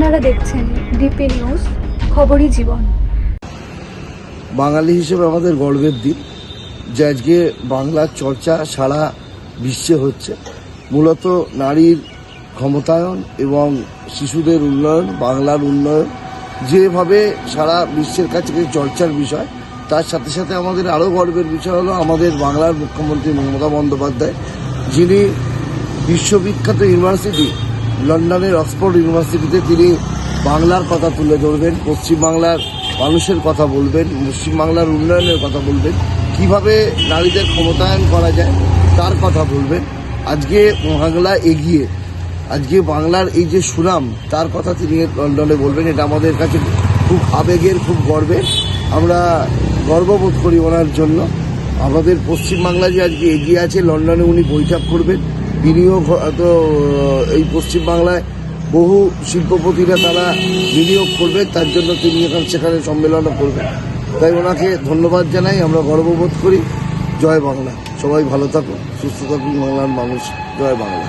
আপনারা দেখছেন DP news, খবরই জীবন। বাঙালি হিসেবে আমাদের গর্বের দিন যে আজকে বাংলার চর্চা সারা বিশ্বে হচ্ছে। মূলত নারীর ক্ষমতায়ন এবং শিশুদের উন্নয়ন, বাংলার উন্নয়ন যেভাবে সারা বিশ্বের কাছে চর্চার বিষয়, তার সাথে সাথে আমাদের আরও গর্বের বিষয় হলো আমাদের বাংলার মুখ্যমন্ত্রী মমতা বন্দ্যোপাধ্যায়, যিনি বিশ্ববিখ্যাত ইউনিভার্সিটি লন্ডনের অক্সফোর্ড ইউনিভার্সিটিতে তিনি বাংলার কথা তুলে ধরবেন, পশ্চিমবাংলার মানুষের কথা বলবেন, পশ্চিমবাংলার উন্নয়নের কথা বলবেন, কিভাবে নারীদের ক্ষমতায়ন করা যায় তার কথা বলবেন। আজকে বাংলা এগিয়ে, আজকে বাংলার এই যে সুনাম তার কথা তিনি লন্ডনে বলবেন। এটা আমাদের কাছে খুব আবেগের, খুব গর্বের। আমরা গর্ববোধ করি ওনার জন্য। আমাদের পশ্চিমবাংলা যে আজকে এগিয়ে আছে, লন্ডনে উনি বৈঠক করবেন। বিনিয়োগ তো এই পশ্চিমবাংলায় বহু শিল্পপতিরা তারা বিনিয়োগ করবে, তার জন্য তিনি সেখানে সম্মেলনও করবেন। তাই ওনাকে ধন্যবাদ জানাই, আমরা গর্ববোধ করি। জয় বাংলা। সবাই ভালো থাকুন, সুস্থ থাকুন বাংলার মানুষ। জয় বাংলা।